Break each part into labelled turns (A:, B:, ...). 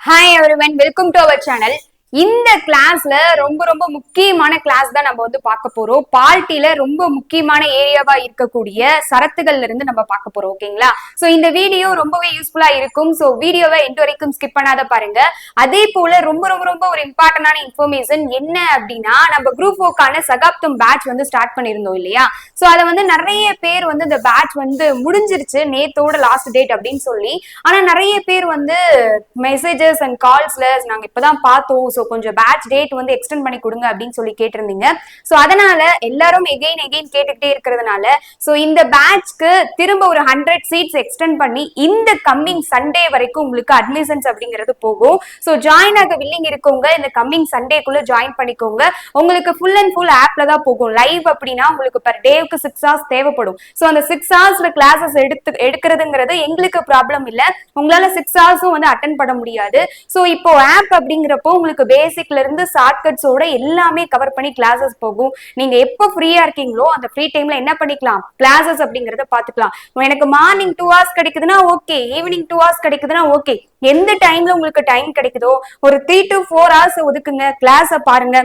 A: Hi everyone, welcome to our channel. இந்த கிளாஸ்ல ரொம்ப ரொம்ப முக்கியமான கிளாஸ் தான் நம்ம வந்து பார்க்க போறோம். பால்ட்டில ரொம்ப முக்கியமான ஏரியாவா இருக்கக்கூடிய சரத்துகள்ல இருந்து நம்ம பார்க்க போறோம். ஓகேங்களா? சோ இந்த வீடியோ ரொம்பவே யூஸ்ஃபுல்லா இருக்கும். சோ வீடியோவை எண்ட் வரைக்கும் ஸ்கிப் பண்ணாத பாருங்க. அதே போல ரொம்ப ரொம்ப ரொம்ப ஒரு இம்பார்ட்டன்டான இன்ஃபர்மேஷன் என்ன அப்படின்னா, நம்ம குரூப் 4க்கான சகாப்தம் பேட்ச் வந்து ஸ்டார்ட் பண்ணியிருந்தோம் இல்லையா? சோ அதை வந்து நிறைய பேர் வந்து இந்த பேட்ச் வந்து முடிஞ்சிருச்சு நேத்தோட லாஸ்ட் டேட் அப்படின்னு சொல்லி. ஆனா நிறைய பேர் வந்து மெசேஜஸ் அண்ட் கால்ஸ்ல நாங்க இப்பதான் பார்த்தோம், ஸோ கொஞ்சம் பேட்ச் டேட் வந்து எக்ஸ்டெண்ட் பண்ணி கொடுங்க அப்படின்னு சொல்லி கேட்டிருந்தீங்க. ஸோ அதனால எல்லாரும் எகெயின் கேட்டுக்கிட்டே இருக்கிறதுனால ஸோ இந்த பேட்ச்க்கு திரும்ப ஒரு 100 சீட்ஸ் எக்ஸ்டெண்ட் பண்ணி இந்த கம்மிங் சண்டே வரைக்கும் உங்களுக்கு அட்மிஷன்ஸ் அப்படிங்கிறது போகும். ஸோ ஜாயின் ஆக வில்லிங் இருக்கவங்க இந்த கம்மிங் சண்டேக்குள்ள ஜாயின் பண்ணிக்கோங்க. உங்களுக்கு ஃபுல் அண்ட் ஃபுல் ஆப்ல தான் போகும். லைவ் அப்படின்னா உங்களுக்கு பர் டேவுக்கு 6 hours தேவைப்படும். ஸோ அந்த 6 hoursல கிளாஸஸ் எடுக்கிறதுங்கிறது எங்களுக்கு ப்ராப்ளம் இல்லை. உங்களால 6 hoursம் வந்து அட்டன் பண்ண முடியாது. ஸோ இப்போ ஆப் அப்படிங்கிறப்போ உங்களுக்கு பேசிக்ல இருந்து ஷார்ட்கட்ஸோட எல்லாமே கவர் பண்ணி கிளாஸஸ் போகும். நீங்க எப்போ ஃப்ரீயா இருக்கீங்களோ அந்த ஃப்ரீ டைம்ல என்ன பண்ணிக்கலாம், கிளாஸஸ் அப்படிங்கறத பாத்துக்கலாம். எனக்கு மார்னிங் 2 hours கிடைக்குதுன்னா ஓகே, ஈவினிங் 2 hours கிடைக்குதுன்னா ஓகே. எந்த டைம்ல உங்களுக்கு டைம் கிடைக்குதோ ஒரு 3 to 4 hours ஒதுக்குங்க, கிளாஸ பாருங்க.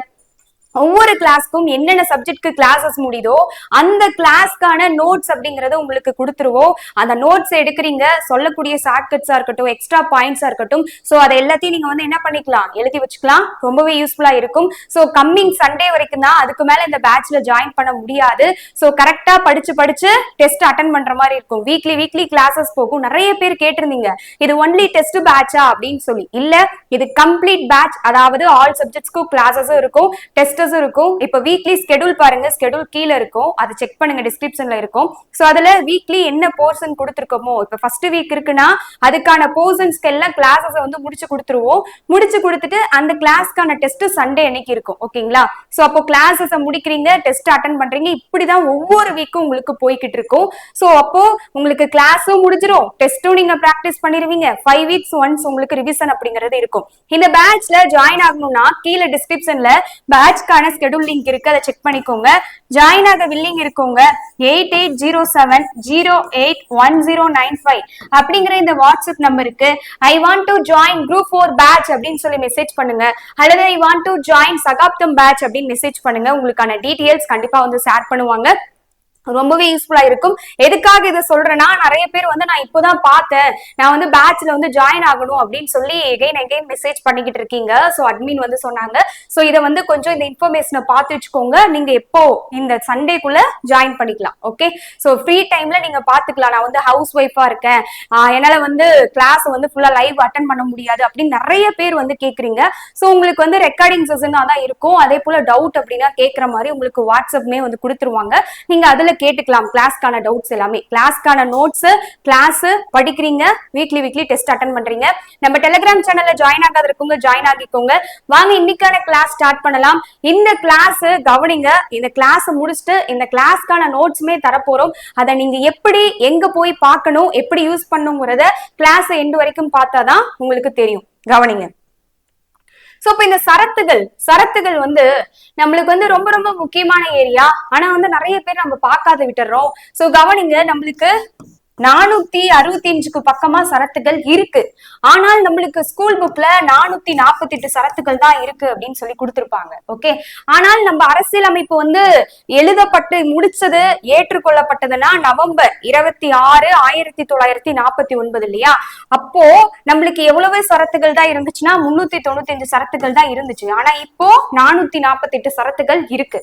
A: ஒவ்வொரு கிளாஸ்க்கும் என்னென்ன சப்ஜெக்ட்க்கு கிளாஸஸ் முடியுதோ அந்த கிளாஸ்க்கான நோட்ஸ் அப்படிங்கறத உங்களுக்கு கொடுத்துருவோம். அந்த நோட்ஸ் எடுக்கிறீங்க, சொல்லக்கூடிய ஷார்ட்கட்ஸா இருக்கட்டும், எக்ஸ்ட்ரா பாயிண்ட்ஸா இருக்கட்டும், ஸோ அதை எல்லாத்தையும் நீங்க வந்து என்ன பண்ணிக்கலாம், எழுதி வச்சுக்கலாம். ரொம்பவே யூஸ்ஃபுல்லா இருக்கும். ஸோ கம்மிங் சண்டே வரைக்கும் தான், அதுக்கு மேல இந்த பேட்ச்ல ஜாயின் பண்ண முடியாது. ஸோ கரெக்டா படிச்சு டெஸ்ட் அட்டன் பண்ற மாதிரி இருக்கும். வீக்லி கிளாஸஸ் போகும். நிறைய பேர் கேட்டிருந்தீங்க இது ஒன்லி டெஸ்ட் பேட்சா அப்படின்னு சொல்லி. இல்ல, இது கம்ப்ளீட் பேட்ச், அதாவது ஆல் சப்ஜெக்ட்ஸ்க்கும் கிளாஸஸும் இருக்கும், டெஸ்ட் இருக்கும். இப்ப வீக்லி ஸ்கெடியூல் பாருங்க, ஸ்கெடியூல் கீழே இருக்கும், அதை செக் பண்ணுங்க, டிஸ்கிரிப்ஷன்ல இருக்கும். சோ அதுல வீக்லி என்ன போர்ஷன் கொடுத்திருக்கோமோ, இப்ப ஃபர்ஸ்ட் வீக் இருக்குன்னா அதுக்கான போர்ஷன்ஸ்க்கு எல்லாம் கிளாஸஸ் வந்து முடிச்சு கொடுத்துருவோம். முடிச்சு கொடுத்துட்டு அந்த கிளாஸ்க்கான டெஸ்ட் சண்டே அன்னைக்கு இருக்கும். ஓகேங்களா? சோ அப்போ கிளாஸஸ் முடிக்கிறீங்க, டெஸ்ட் அட்டன் பண்றீங்க, இப்படிதான் ஒவ்வொரு வீக்கும் உங்களுக்கு போய்கிட்டு இருக்கும். சோ அப்போ உங்களுக்கு கிளாஸும் முடிஞ்சிரும், டெஸ்டும் நீங்க பிராக்டிஸ் பண்ணிருவீங்க. 5 weeks ஒன்ஸ் உங்களுக்கு ரிவிஷன் அப்படிங்கிறது இருக்கும். இந்த பேட்ச்ல ஜாயின் ஆகணும்னா கீழே டிஸ்கிரிப்ஷன்ல பேட்ச் ஸ்கெடியூல் லிங்க் இருக்கு, அதை செக் பண்ணிக்கோங்க. ஜாயின் ஆக வில்லிங் இருக்கோங்க 8807081095 அப்படிங்கிற இந்த வாட்ஸ்அப் நம்பருக்கு I want to join group 4 batch அப்படின்னு சொல்லி மெசேஜ் பண்ணுங்க, அல்லது ஐ வாண்ட் டு ஜாயின் சகாப்தம் பேட்ச் அப்படின்னு மெசேஜ் பண்ணுங்க. உங்களுக்கான டீடைல்ஸ் கண்டிப்பா வந்து ஷேர் பண்ணுவாங்க. ரொம்பவே யூஸ்ஃபுல்லா இருக்கும். எதுக்காக இதை சொல்றேன்னா, நிறைய பேர் வந்து நான் இப்போதான் பார்த்தேன், நான் வந்து பேட்ச்ல வந்து ஜாயின் ஆகணும் அப்படின்னு சொல்லி எகைன் மெசேஜ் பண்ணிக்கிட்டு இருக்கீங்க. ஸோ அட்மின் வந்து சொன்னாங்க, ஸோ இதை வந்து கொஞ்சம் இந்த இன்ஃபர்மேஷனை பார்த்து வச்சுக்கோங்க. நீங்க எப்போ இந்த சண்டேக்குள்ள ஜாயின் பண்ணிக்கலாம். ஓகே, ஸோ ஃப்ரீ டைம்ல நீங்க பாத்துக்கலாம். நான் வந்து ஹவுஸ் ஒய்ஃபா இருக்கேன், என்னால வந்து கிளாஸ் வந்து ஃபுல்லா லைவ் அட்டன் பண்ண முடியாது அப்படின்னு நிறைய பேர் வந்து கேக்குறீங்க. ஸோ உங்களுக்கு வந்து ரெக்கார்டிங் செஷனா தான் இருக்கும். அதே போல டவுட் அப்படின்னா கேட்கற மாதிரி உங்களுக்கு வாட்ஸ்அப்மே வந்து கொடுத்துருவாங்க. நீங்க அதுல கேட்டுக்கலாம் கிளாஸ்க்கான டவுட்ஸ் எல்லாமே. கிளாஸ்க்கான நோட்ஸ், கிளாஸ் படிக்கிறீங்க, வீக்லி டெஸ்ட் அட்டன் பண்றீங்க. நம்ம டெலிகிராம் சேனல்ல ஜாயின் ஆகாத இருக்கவங்க ஜாயின் ஆகிக்கோங்க. வாங்க இன்னைக்கான கிளாஸ் ஸ்டார்ட் பண்ணலாம். இந்த கிளாஸ் கவனிங்க, இந்த கிளாஸ் முடிச்சுட்டு இந்த கிளாஸ்க்கான நோட்ஸ்மே தரப்போறோம். அதை நீங்க எப்படி எங்க போய் பார்க்கணும், எப்படி யூஸ் பண்ணுங்கிறத கிளாஸ் எண்டு வரைக்கும் பார்த்தாதான் உங்களுக்கு தெரியும். கவனிங்க. சோ இப்ப இந்த சரத்துகள் வந்து நம்மளுக்கு வந்து ரொம்ப ரொம்ப முக்கியமான ஏரியா. ஆனா வந்து நிறைய பேர் நம்ம பார்க்காத விட்டுறோம். சோ கவனிங்க, நம்மளுக்கு 465 பக்கமா சரத்துகள் இருக்கு. ஆனால் நம்மளுக்கு ஸ்கூல் புக்ல 448 சரத்துகள் தான் இருக்கு அப்படின்னு சொல்லி கொடுத்திருப்பாங்க. ஓகே, ஆனால் நம்ம அரசியலமைப்பு வந்து எழுதப்பட்டு முடிச்சது, ஏற்றுக்கொள்ளப்பட்டதுன்னா நவம்பர் 26, 1949 இல்லையா? அப்போ நம்மளுக்கு எவ்வளவு சரத்துகள் தான் இருந்துச்சுன்னா 395 சரத்துகள் தான் இருந்துச்சு. ஆனா இப்போ 448 சரத்துகள் இருக்கு.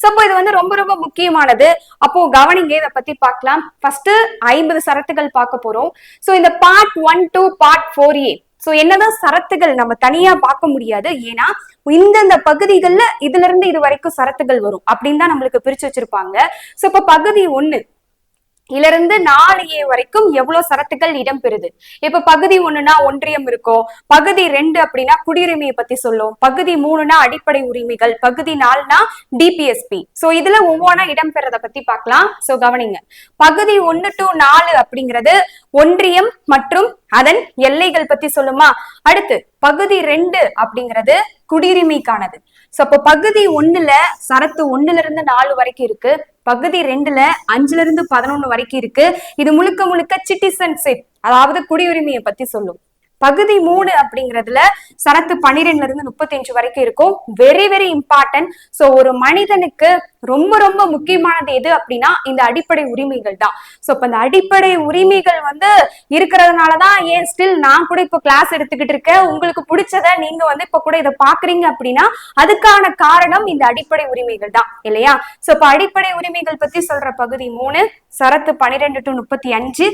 A: சோ இது வந்து ரொம்ப ரொம்ப முக்கியமானது. அப்போ கவனிங்க, இதை பத்தி பார்க்கலாம். ஃபர்ஸ்ட் 50 சரத்துகள் பார்க்க போறோம். சோ இந்த part 1 to part 4A. So என்னதான் சரத்துகள் நம்ம தனியா பார்க்க முடியாது, ஏன்னா இந்தந்த பகுதிகள்ல இதுல இருந்து இது வரைக்கும் சரத்துகள் வரும் அப்படின்னு தான் நம்மளுக்கு பிரிச்சு வச்சிருப்பாங்க. சோ இப்ப பகுதி 1 இருந்து 4A வரைக்கும் எவ்வளவு சரத்துகள் இடம்பெறுது. இப்ப பகுதி 1னா ஒன்றியம் இருக்கும், பகுதி 2 அப்படின்னா குடியுரிமையை பத்தி சொல்லும், பகுதி 3னா அடிப்படை உரிமைகள், பகுதி 4னா டிபிஎஸ்பி. சோ இதுல ஒவ்வொன்றா இடம்பெறத பத்தி பார்க்கலாம். சோ கவனிங்க, பகுதி 1 to 4 அப்படிங்கிறது ஒன்றியம் மற்றும் அதன் எல்லைகள் பத்தி சொல்லுமா. அடுத்து பகுதி 2 அப்படிங்கிறது குடியுரிமைக்கானது. சோ அப்போ பகுதி 1ல சரத்து 1ல இருந்து 4 வரைக்கும் இருக்கு, பகுதி 2ல 5ல இருந்து 11 வரைக்கும் இருக்கு. இது முழுக்க சிட்டிசன்ஷிப், அதாவது குடியுரிமையை பத்தி சொல்லும். பகுதி 3 அப்படிங்கிறதுல சரத்து 12ல இருந்து 35 வரைக்கும் இருக்கும். Very very important. சோ ஒரு மனிதனுக்கு ரொம்ப ரொம்ப முக்கியமானது எது அப்படின்னா இந்த அடிப்படை உரிமைகள் தான். சோ இப்ப இந்த அடிப்படை உரிமைகள் வந்து இருக்கிறதுனாலதான் ஏன் ஸ்டில் நான் கூட இப்ப கிளாஸ் எடுத்துக்கிட்டு இருக்கேன். உங்களுக்கு பிடிச்சத நீங்க வந்து இப்ப கூட இதை பாக்குறீங்க அப்படின்னா அதுக்கான காரணம் இந்த அடிப்படை உரிமைகள் தான் இல்லையா? சோ இப்ப அடிப்படை உரிமைகள் பத்தி சொல்ற பகுதி 3 சரத்து 12 to 35.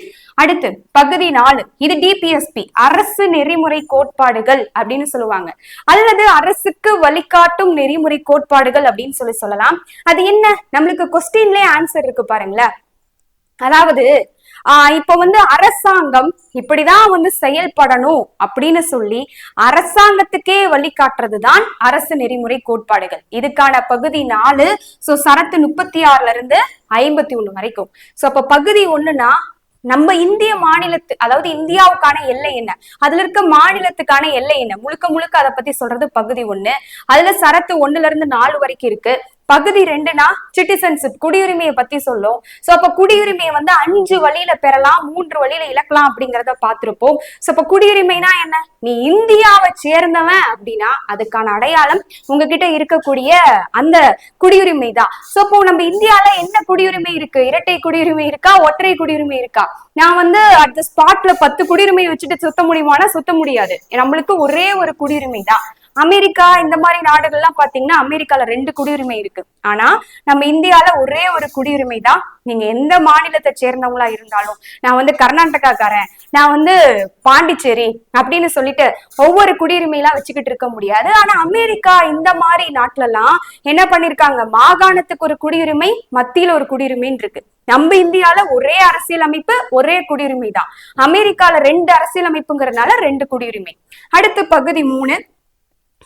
A: அடுத்து பகுதி 4 இது டிபிஎஸ்பி அரசு நெறிமுறை கோட்பாடுகள் அப்படின்னு சொல்லுவாங்க, அல்லது அரசுக்கு வழிகாட்டும் நெறிமுறை கோட்பாடுகள் அப்படின்னு சொல்லலாம். அது என்ன? நம்மளுக்கு கொஸ்டின்லயே ஆன்சர் இருக்கு பாருங்களேன். அதாவது இப்ப வந்து அரசாங்கம் இப்படிதான் வந்து செயல்படணும் அப்படின்னு சொல்லி அரசாங்கத்துக்கே வழிகாட்டுறதுதான் அரசு நெறிமுறை கோட்பாடுகள். இதுக்கான பகுதி 4. சோ சரத்து 36ல இருந்து 51 வரைக்கும். சோ அப்ப பகுதி 1னா நம்ம இந்திய மாநிலத்து, அதாவது இந்தியாவுக்கான எல்லை என்ன, அதுல இருக்க மாநிலத்துக்கான எல்லை என்ன, முழுக்க முழுக்க அதை பத்தி சொல்றது பகுதி 1. அதுல சரத்து 1ல இருந்து 4 வரைக்கும் இருக்கு. பகுதி 2னா சிட்டிசன்ஷிப் குடியுரிமையை பத்தி சொல்லும். சோ அப்ப குடியுரிமையை வந்து 5 வழியில பெறலாம், 3 வழியில இழக்கலாம் அப்படிங்கறத பார்த்திருப்போம். சோ அப்ப குடியுரிமைனா என்ன? நீ இந்தியாவை சேர்ந்தவன் அப்படின்னா அதுக்கான அடையாளம் உங்ககிட்ட இருக்கக்கூடிய அந்த குடியுரிமை தான். சோ அப்போ நம்ம இந்தியால என்ன குடியுரிமை இருக்கு? இரட்டை குடியுரிமை இருக்கா, ஒற்றை குடியுரிமை இருக்கா? நான் வந்து அட் த ஸ்பாட்ல 10 குடியுரிமை வச்சுட்டு சுத்த முடியுமானா சுத்த முடியாது. நம்மளுக்கு ஒரே ஒரு குடியுரிமை தான். அமெரிக்கா இந்த மாதிரி நாடுகள்லாம் பாத்தீங்கன்னா அமெரிக்கால 2 குடியுரிமை இருக்கு. ஆனா நம்ம இந்தியால ஒரே ஒரு குடியுரிமை தான். நீங்க எந்த மாநிலத்தை சேர்ந்தவங்களா இருந்தாலும், நான் வந்து கர்நாடகாக்காரன், நான் வந்து பாண்டிச்சேரி அப்படின்னு சொல்லிட்டு ஒவ்வொரு குடியுரிமையெல்லாம் வச்சுக்கிட்டு இருக்க முடியாது. ஆனா அமெரிக்கா இந்த மாதிரி நாட்டுல எல்லாம் என்ன பண்ணிருக்காங்க, மாகாணத்துக்கு ஒரு குடியுரிமை, மத்தியில ஒரு குடியுரிமைன்னு இருக்கு. நம்ம இந்தியால ஒரே அரசியல் அமைப்பு, ஒரே குடியுரிமை தான். அமெரிக்கால 2 அரசியல் அமைப்புங்கிறதுனால 2 குடியுரிமை. அடுத்து பகுதி 3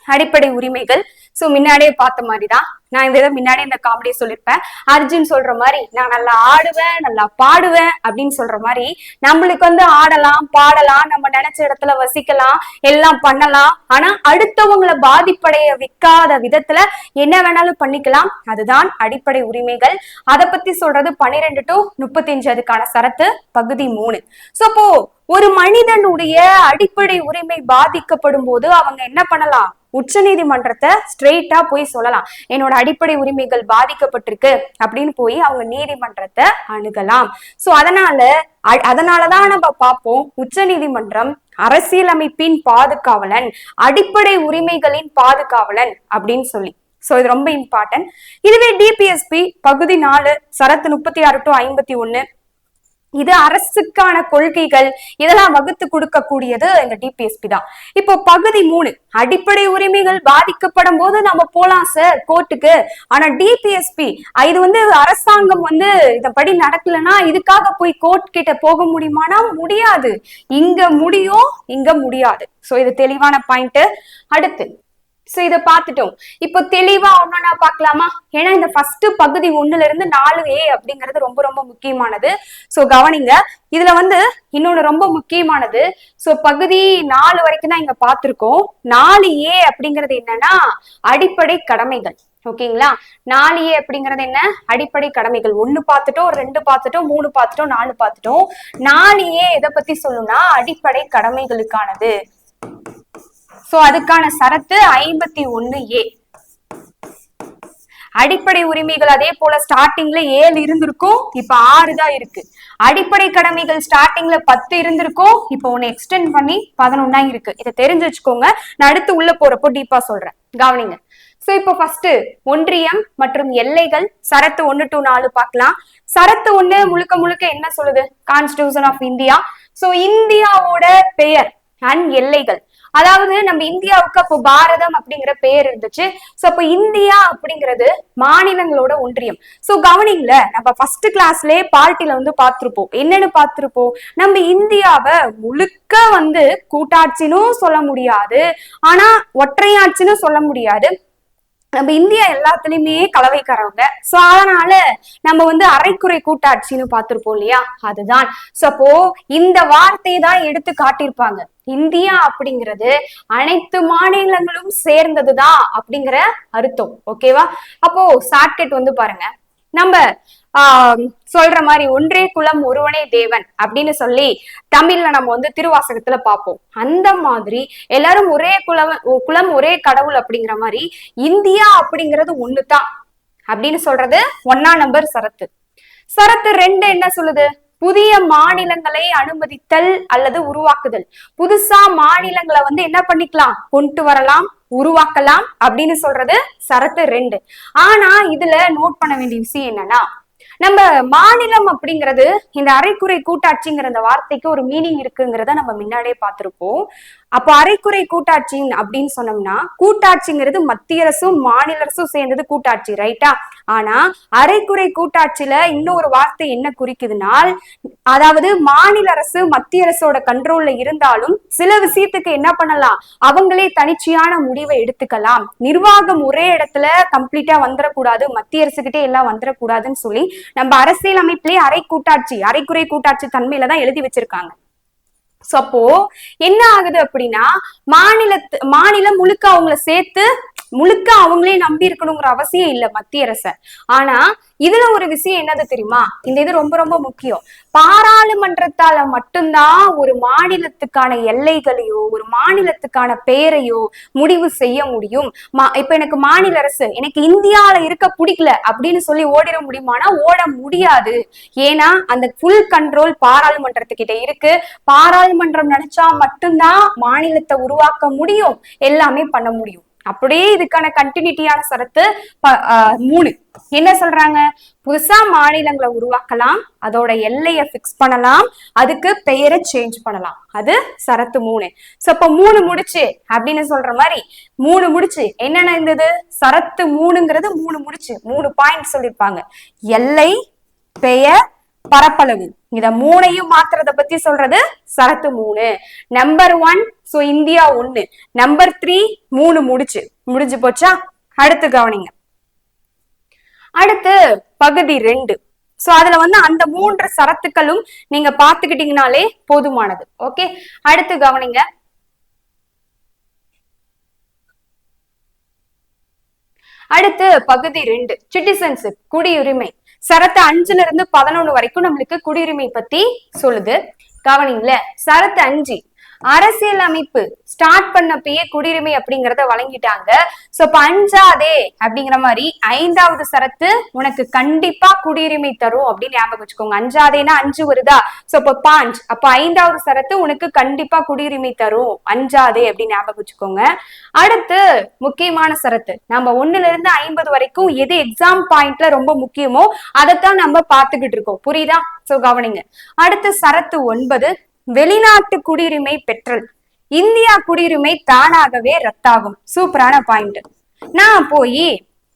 A: அடிப்படை உரிமைகள். சோ முன்னாடியே பார்த்த மாதிரிதான், நான் இந்த முன்னாடி இந்த காமெடியை சொல்லிருப்பேன். அர்ஜுன் சொல்ற மாதிரி நான் நல்லா ஆடுவேன், நல்லா பாடுவேன் அப்படின்னு சொல்ற மாதிரி நம்மளுக்கு வந்து ஆடலாம், பாடலாம், நம்ம நினைச்ச இடத்துல வசிக்கலாம், எல்லாம் பண்ணலாம். ஆனா அடுத்தவங்களை பாதிப்படைய வைக்காத விதத்துல என்ன வேணாலும் பண்ணிக்கலாம். அதுதான் அடிப்படை உரிமைகள். அதை பத்தி சொல்றது 12 to 35 அதுக்கான சரத்து பகுதி 3. சோ அப்போ ஒரு மனிதனுடைய அடிப்படை உரிமை பாதிக்கப்படும் போது அவங்க என்ன பண்ணலாம்? உச்ச நீதிமன்றத்தை ஸ்ட்ரெயிட்டா போய் சொல்லலாம், என்னோட அடிப்படை உரிமைகள் பாதிக்கப்பட்டிருக்கு அப்படின்னு போய் அவங்க நீதிமன்றத்தை அணுகலாம். சோ அதனாலதான் நம்ம பார்ப்போம், உச்ச நீதிமன்றம் அரசியலமைப்பின் பாதுகாவலன், அடிப்படை உரிமைகளின் பாதுகாவலன் அப்படின்னு சொல்லி. சோ இது ரொம்ப இம்பார்ட்டன்ட். இதுவே டிபிஎஸ்பி பகுதி 4 சரத்து 36 to 51 இது அரசுக்கான கொள்கைகள் இதெல்லாம் வகுத்து கொடுக்கக்கூடியது இந்த டிபிஎஸ்பி தான். இப்போ பகுதி 3 அடிப்படை உரிமைகள் பாதிக்கப்படும் போது நம்ம போலாம் சார் கோர்ட்டுக்கு. ஆனா டிபிஎஸ்பி இது வந்து அரசாங்கம் வந்து இதப்படி நடக்கலன்னா இதுக்காக போய் கோர்ட் கிட்ட போக முடியுமானா முடியாது. இங்க முடியும், இங்க முடியாது. சோ இது தெளிவான பாயிண்ட். அடுத்து சோ இதை பார்த்துட்டோம். இப்போ தெளிவா ஒன்னொன்னா பார்க்கலாமா? ஏன்னா இந்த ஃபர்ஸ்ட் பகுதி 1ல இருந்து 4A அப்படிங்கிறது ரொம்ப ரொம்ப முக்கியமானது. சோ கவனிங்க, இதுல வந்து இன்னொன்னு ரொம்ப முக்கியமானது. சோ பகுதி 4 வரைக்கும் தான் இங்க பார்த்திருக்கோம். 4A அப்படிங்கிறது என்னன்னா அடிப்படை கடமைகள். ஓகேங்களா? 4A அப்படிங்கிறது என்ன? அடிப்படை கடமைகள். 1 பார்த்துட்டோம், 2 பார்த்துட்டோம், 3 பார்த்துட்டோம், 4 பார்த்துட்டோம். 4A எதை பத்தி சொல்லும்னா அடிப்படை கடமைகளுக்கானது. சோ அதுக்கான சரத்து 51A. அடிப்படை உரிமைகள் அதே போல ஸ்டார்டிங்ல 7 இருந்திருக்கும், இப்ப 6 தான் இருக்கு. அடிப்படை கடமைகள் ஸ்டார்டிங்ல 10 இருந்திருக்கும், இப்ப ஒன்னு எக்ஸ்டெண்ட் பண்ணி 11 இருக்கு. இதை தெரிஞ்சு வச்சுக்கோங்க. நான் அடுத்து உள்ள போறப்போ டீப்பா சொல்றேன், கவனிங்க. சோ இப்போ ஃபர்ஸ்ட் ஒன்றியம் மற்றும் எல்லைகள் சரத்து 1 to 4 பார்க்கலாம். சரத்து 1 முழுக்க முழுக்க என்ன சொல்லுது? Constitution of India. சோ இந்தியாவோட பெயர் அண்ட் எல்லைகள். அதாவது நம்ம இந்தியாவுக்கு அப்போ பாரதம் அப்படிங்கிற பெயர் இருந்துச்சு. சோ அப்போ இந்தியா அப்படிங்கிறது மாநிலங்களோட ஒன்றியம். சோ கவனிங்கள, நம்ம ஃபர்ஸ்ட் கிளாஸ்லயே பார்ட்டில வந்து பார்த்திருப்போம். என்னன்னு பார்த்திருப்போம்? நம்ம இந்தியாவை முழுக்க வந்து கூட்டாட்சின்னு சொல்ல முடியாது, ஆனா ஒற்றையாட்சின்னு சொல்ல முடியாது. நம்ம இந்தியா எல்லாத்துலயுமே கலவைக்காரவங்க. சோ அதனால நம்ம வந்து அரைக்குறை கூட்டாட்சின்னு பார்த்திருப்போம் இல்லையா? அதுதான். சோ அப்போ இந்த வார்த்தையை தான் எடுத்து காட்டியிருப்பாங்க. இந்தியா அப்படிங்கிறது அனைத்து மாநிலங்களும் சேர்ந்ததுதான் அப்படிங்கிற அர்த்தம். ஓகேவா? அப்போ ஷார்ட்கட் வந்து பாருங்க, நம்ம சொல்ற மாதிரி ஒன்றே குலம் ஒருவனே தேவன் அப்படின்னு சொல்லி தமிழ்ல நம்ம வந்து திருவாசகத்துல பார்ப்போம். அந்த மாதிரி எல்லாரும் ஒரே குலம் ஒரே கடவுள் அப்படிங்கிற மாதிரி இந்தியா அப்படிங்கிறது ஒண்ணுதான் அப்படின்னு சொல்றது 1ஆம் நம்பர் சரத்து. சரத்து 2 என்ன சொல்லுது? புதிய மாநிலங்களை அனுமதித்தல் அல்லது உருவாக்குதல். புதுசா மாநிலங்களை வந்து என்ன பண்ணிக்கலாம், கொண்டு வரலாம், உருவாக்கலாம் அப்படின்னு சொல்றது சரத்து 2. ஆனா இதுல நோட் பண்ண வேண்டிய விஷயம் என்னன்னா, நம்ம மாநிலம் அப்படிங்கிறது இந்த அரைக்குறை கூட்டாட்சிங்கிற அந்த வார்த்தைக்கு ஒரு மீனிங் இருக்குங்கிறத நம்ம முன்னாடியே பார்த்திருப்போம். அப்போ அரைக்குறை கூட்டாட்சி அப்படின்னு சொன்னோம்னா, கூட்டாட்சிங்கிறது மத்திய அரசும் மாநில அரசும் சேர்ந்தது கூட்டாட்சி, ரைட்டா? ஆனா அரைக்குறை கூட்டாட்சியில இன்னொரு வார்த்தை என்ன குறிக்குதுனால், அதாவது மாநில அரசு மத்திய அரசோட கண்ட்ரோல்ல இருந்தாலும் சில விஷயத்துக்கு என்ன பண்ணலாம், அவங்களே தனிச்சையான முடிவை எடுத்துக்கலாம். நிர்வாகம் ஒரே இடத்துல கம்ப்ளீட்டா வந்துடக்கூடாது, மத்திய அரசு கிட்டே எல்லாம் வந்துடக்கூடாதுன்னு சொல்லி நம்ம அரசியல் அமைப்பிலேயே அரைக்குறை கூட்டாட்சி தன்மையில தான் எழுதி வச்சிருக்காங்க. அப்போ என்ன ஆகுது அப்படின்னா, மாநிலம் முழுக்க அவங்கள சேர்த்து முழுக்க அவங்களே நம்பி இருக்கணுங்கிற அவசியம் இல்ல மத்திய அரச. ஆனா இதுல ஒரு விஷயம் என்னது தெரியுமா, இந்த இது ரொம்ப ரொம்ப முக்கியம். பாராளுமன்றத்தால மட்டும்தான் ஒரு மாநிலத்துக்கான எல்லைகளையோ ஒரு மாநிலத்துக்கான பெயரையோ முடிவு செய்ய முடியும். இப்ப எனக்கு மாநில அரசு எனக்கு இந்தியால இருக்க பிடிக்கல அப்படின்னு சொல்லி ஓடிட முடியுமானா ஓட முடியாது. ஏன்னா அந்த ஃபுல் கண்ட்ரோல் பாராளுமன்றத்துக்கிட்ட இருக்கு. பாராளுமன்றம் நினைச்சா மட்டும்தான் மாநிலத்தை உருவாக்க முடியும், எல்லாமே பண்ண முடியும். அப்படியே இதுக்கான கண்டினியூட்டியான சரத்து 3 என்ன சொல்றாங்க, புதுசா மாநிலங்களை உருவாக்கலாம், அதோட எல்லையை பிக்ஸ் பண்ணலாம், அதுக்கு பெயரை சேஞ்ச் பண்ணலாம். அது சரத்து 3. அப்ப 3 முடிச்சு அப்படின்னு சொல்ற மாதிரி 3 முடிச்சு என்னென்ன இருந்தது, சரத்து 3ங்கிறது 3 முடிச்சு 3 பாயிண்ட் சொல்லிருப்பாங்க. எல்லை, பெயர், பரப்பளவு, இத 3ஐயும் மாத்துறத பத்தி சொல்றது சரத்து 3. நம்பர் 1 சோ இந்தியா 1, நம்பர் 3 3 முடிஞ்சு போச்சா? அடுத்து கவனிங்க, அடுத்து பகுதி 2. சோ அதுல வந்து அந்த 3 சரத்துக்களும் நீங்க பாத்துக்கிட்டீங்கனாலே போதுமானது. ஓகே, அடுத்து கவனிங்க, அடுத்து பகுதி 2 சிட்டிசன்ஷிப், குடியுரிமை. சரத்து 5ல இருந்து 11 வரைக்கும் நம்மளுக்கு குடியுரிமை பத்தி சொல்லுது. கவனிங்கள, சரத்து 5 அரசியல் அமைப்பு ஸ்டார்ட் பண்ணப்பயே குடியுரிமை அப்படிங்கறத வழங்கிட்டாங்க. சோ இப்ப 5ஆவதே அப்படிங்கிற மாதிரி 5வது சரத்து உனக்கு கண்டிப்பா குடியுரிமை தரும் அப்படின்னு ஞாபகம் வச்சுக்கோங்க. 5ஆவதேனா 5 வருதா, சோ இப்ப 5, அப்ப 5வது சரத்து உனக்கு கண்டிப்பா குடியுரிமை தரும் 5ஆவதே அப்படின்னு ஞாபகம் வச்சுக்கோங்க. அடுத்து முக்கியமான சரத்து, நம்ம 1ல இருந்து 50 வரைக்கும் எது எக்ஸாம் பாயிண்ட்ல ரொம்ப முக்கியமோ அதைத்தான் நம்ம பாத்துக்கிட்டு இருக்கோம், புரியுதா? சோ கவனிங்க, அடுத்து சரத்து 9 வெளிநாட்டு குடியுரிமை பெற்றல். இந்தியா குடியுரிமை தானாகவே ரத்தாகும். சூப்பரான பாயிண்ட். நான் போய்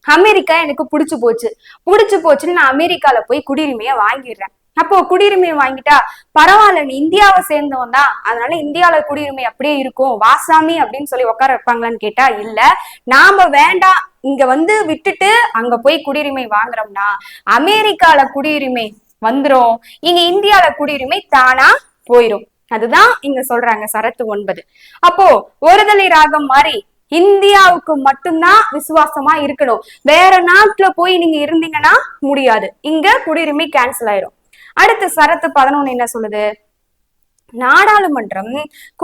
A: அமெரிக்கா எனக்கு பிடிச்சு போச்சுன்னு நான் அமெரிக்கால போய் குடியுரிமையை வாங்கிடுறேன். அப்போ குடியுரிமையை வாங்கிட்டா பரவாயில்ல, நீ இந்தியாவை சேர்ந்தவன் தான், அதனால இந்தியாவில குடியுரிமை அப்படியே இருக்கும் வாசாமி அப்படின்னு சொல்லி உட்கார வைப்பாங்களான்னு கேட்டா இல்ல. நாம வேண்டாம் இங்க வந்து விட்டுட்டு அங்க போய் குடியுரிமை வாங்குறோம்னா அமெரிக்கால குடியுரிமை வந்துரும், இங்க இந்தியால குடியுரிமை தானா போயிரும். அதுதான் இங்க சொல்றாங்க சரத்து 9. அப்போ ஒருதலை ராகம் மாதிரி இந்தியாவுக்கு மட்டும்தான் விசுவாசமா இருக்கணும், வேற நாட்டுல போய் நீங்க இருந்தீங்கன்னா முடியாது, இங்க குடியுரிமை கேன்சல் ஆயிரும். அடுத்து சரத்து 11 என்ன சொல்லுது, நாடாளுமன்றம்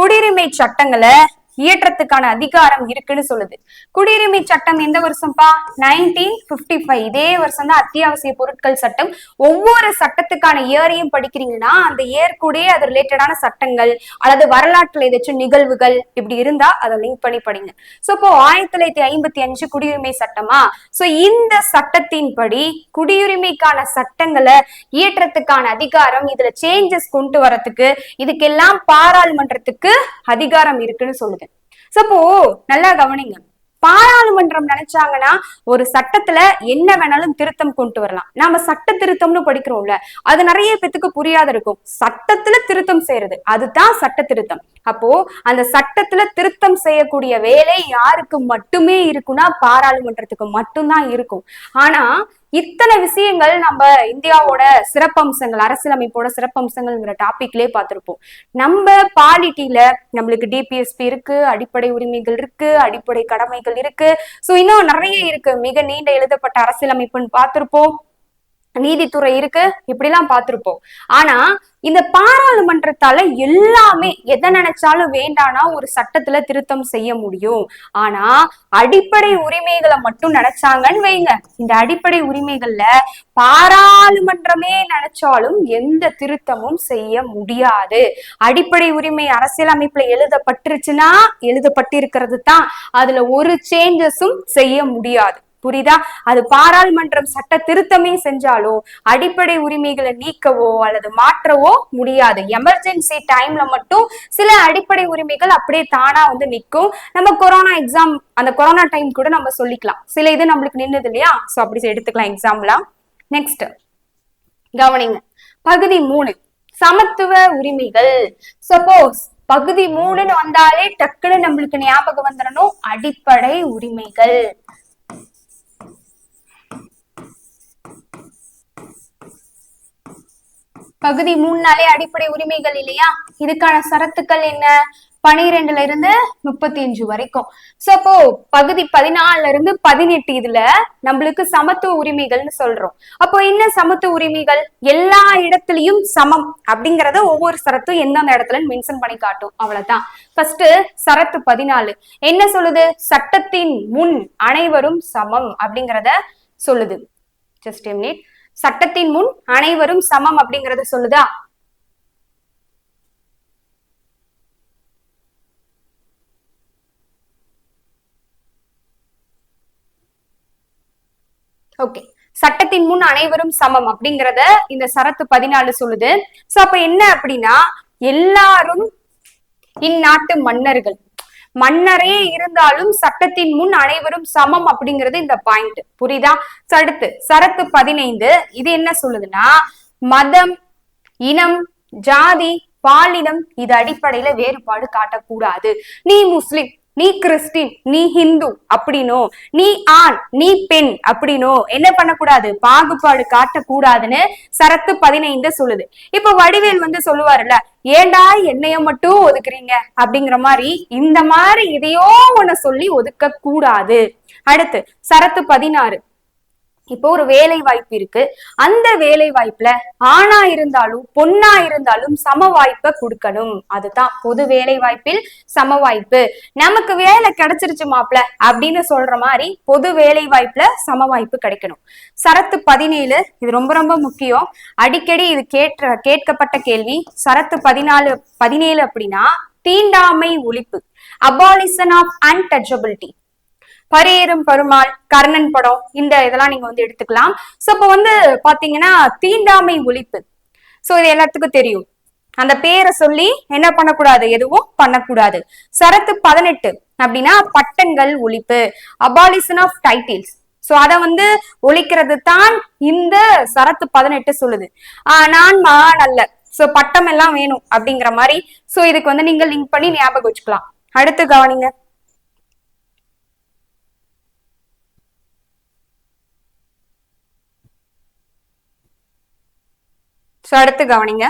A: குடியுரிமை சட்டங்களை இயற்றத்துக்கான அதிகாரம் இருக்குன்னு சொல்லுது. குடியுரிமை சட்டம் எந்த வருஷம்ப்பா, 1955. இதே வருஷம் தான் அத்தியாவசிய பொருட்கள் சட்டம். ஒவ்வொரு சட்டத்துக்கான இயரையும் படிக்கிறீங்கன்னா அந்த இயர் கூட அது ரிலேட்டடான சட்டங்கள் அல்லது வரலாற்றுல ஏதாச்சும் நிகழ்வுகள் இப்படி இருந்தா அதை லிங்க் பண்ணி படிங்க. சோ இப்போ 1955 குடியுரிமை சட்டமா, சோ இந்த சட்டத்தின்படி குடியுரிமைக்கான சட்டங்களை இயற்றத்துக்கான அதிகாரம், இதுல சேஞ்சஸ் கொண்டு வரத்துக்கு இதுக்கெல்லாம் பாராளுமன்றத்துக்கு அதிகாரம் இருக்குன்னு சொல்லுது. சப்போ நல்லா கவனிங்க, பாராளுமன்றம் நினைச்சாங்கன்னா ஒரு சட்டத்துல என்ன வேணாலும் திருத்தம் கொண்டு வரலாம். நாம சட்ட திருத்தம்னு படிக்கிறோம்ல, அது நிறைய பேத்துக்கு புரியாத இருக்கும். சட்டத்துல திருத்தம் செய்யறது அதுதான் சட்ட திருத்தம். அப்போ அந்த சட்டத்துல திருத்தம் செய்யக்கூடிய வேலை யாருக்கு மட்டுமே இருக்குன்னா பாராளுமன்றத்துக்கு மட்டும்தான் இருக்கும். ஆனா இத்தனை விஷயங்கள் நம்ம இந்தியாவோட சிறப்பம்சங்கள், அரசியலமைப்போட சிறப்பம்சங்கள்ங்கிற டாபிக்லயே பார்த்திருப்போம். நம்ம பாலிட்டியில நம்மளுக்கு டிபிஎஸ்பி இருக்கு, அடிப்படை உரிமைகள் இருக்கு, அடிப்படை கடமைகள் இருக்கு, சோ இன்னும் நிறைய இருக்கு. மிக நீண்ட எழுதப்பட்ட அரசியலமைப்புன்னு பார்த்திருப்போம். நீதித்துறை இருக்கு, இப்படி எல்லாம் பார்த்திருப்போம். ஆனா இந்த பாராளுமன்றத்தால எல்லாமே எதை நினைச்சாலும் வேண்டானா ஒரு சட்டத்துல திருத்தம் செய்ய முடியும். ஆனா அடிப்படை உரிமைகளை மட்டும் நினைச்சாங்கன்னு வைங்க, இந்த அடிப்படை உரிமைகள்ல பாராளுமன்றமே நினைச்சாலும் எந்த திருத்தமும் செய்ய முடியாது. அடிப்படை உரிமை அரசியலமைப்புல எழுதப்பட்டுருச்சுன்னா எழுதப்பட்டிருக்கிறது தான், அதுல ஒரு சேஞ்சஸும் செய்ய முடியாது. புரியுதா? அது பாராளுமன்றம் சட்ட திருத்தமே செஞ்சாலும் அடிப்படை உரிமைகளை நீக்கவோ அல்லது மாற்றவோ முடியாது. எமர்ஜென்சி டைம்ல மட்டும் சில அடிப்படை உரிமைகள் அப்படியே தானா வந்து நிற்கும். நம்ம கொரோனா எக்ஸாம், அந்த கொரோனா டைம் கூட நம்ம சொல்லிக்கலாம், சில இது நம்மளுக்கு நின்னுது இல்லையா, சோ அப்படி எடுத்துக்கலாம் எக்ஸாம்பிளா. நெக்ஸ்ட் கவனிங்க, பகுதி 3 சமத்துவ உரிமைகள். சப்போஸ் பகுதி 3ன்னு வந்தாலே டக்குன்னு நம்மளுக்கு ஞாபகம் வந்துடணும் அடிப்படை உரிமைகள். பகுதி 3னாலே அடிப்படை உரிமைகள் இல்லையா, இதுக்கான சரத்துக்கள் என்ன, 12ல இருந்து 35 வரைக்கும். சோ அப்போ பகுதி 14ல இருந்து 18 இதுல நம்மளுக்கு சமத்துவ உரிமைகள்னு சொல்றோம். அப்போ என்ன சமத்துவ உரிமைகள், எல்லா இடத்துலயும் சமம் அப்படிங்கறத ஒவ்வொரு சரத்தும் எந்தெந்த இடத்துல மென்ஷன் பண்ணி காட்டும், அவ்வளவுதான். ஃபர்ஸ்ட் சரத்து 14 என்ன சொல்லுது, சட்டத்தின் முன் அனைவரும் சமம் அப்படிங்கறத சொல்லுது. Just a minute. சட்டத்தின் முன் அனைவரும் சமம் அப்படிங்கறத சொல்லுதா? ஓகே, சட்டத்தின் முன் அனைவரும் சமம் அப்படிங்கறத இந்த சரத்து 14 சொல்லுது. சோ அப்ப என்ன அப்படின்னா, எல்லாரும் இந்நாட்டு மன்னர்கள், மன்னரே இருந்தாலும் சட்டத்தின் முன் அனைவரும் சமம் அப்படிங்கிறது இந்த பாயிண்ட். புரியுதா? அடுத்து சரத்து 15 இது என்ன சொல்லுதுன்னா, மதம், இனம், ஜாதி, பாலினம் இது அடிப்படையில வேறுபாடு காட்டக்கூடாது. நீ முஸ்லிம், நீ கிறிஸ்டின், நீ ஹிந்து அப்படின்னோ, நீ ஆண் நீ பெண் அப்படின்னோ என்ன பண்ணக்கூடாது, பாகுபாடு காட்டக்கூடாதுன்னு சரத்து 15 சொல்லுது. இப்ப வடிவேல் வந்து சொல்லுவாருல்ல, ஏண்டா என்னைய மட்டும் ஒதுக்குறீங்க அப்படிங்கிற மாதிரி, இந்த மாதிரி இதையோ ஒண்ணு சொல்லி ஒதுக்க கூடாது. அடுத்து சரத்து 16 இப்போ ஒரு வேலை வாய்ப்பு இருக்கு, அந்த வேலை வாய்ப்புல ஆணா இருந்தாலும் பொண்ணா இருந்தாலும் சம வாய்ப்பை கொடுக்கணும். அதுதான் பொது வேலை வாய்ப்பில் சம வாய்ப்பு. நமக்கு வேலை கிடைச்சிருச்சு மாப்ள அப்படின்னு சொல்ற மாதிரி பொது வேலை வாய்ப்புல சம வாய்ப்பு கிடைக்கணும். சரத்து 17 இது ரொம்ப ரொம்ப முக்கியம், அடிக்கடி இது கேட்கப்பட்ட கேள்வி. சரத்து 17 அப்படின்னா தீண்டாமை ஒழிப்பு, abolition of untouchability. Pariyerum Perumal, Karnan படம், இந்த இதெல்லாம் நீங்க வந்து எடுத்துக்கலாம். சோ இப்ப வந்து பாத்தீங்கன்னா தீண்டாமை ஒழிப்பு, சோ இது எல்லாத்துக்கும் தெரியும். அந்த பேரை சொல்லி என்ன பண்ணக்கூடாது, எதுவும் பண்ணக்கூடாது. சரத்து 18 அப்படின்னா பட்டங்கள் ஒழிப்பு, அபாலிஷன் ஆஃப் டைட்டில்ஸ். சோ அத வந்து ஒழிக்கிறது தான் இந்த சரத்து 18 சொல்லுது. நான் மான் அல்ல, சோ பட்டம் எல்லாம் வேணும் அப்படிங்கிற மாதிரி. சோ இதுக்கு வந்து நீங்க லிங்க் பண்ணி ஞாபகம் வச்சுக்கலாம். அடுத்து கவனிங்க, அடுத்து கவனிங்க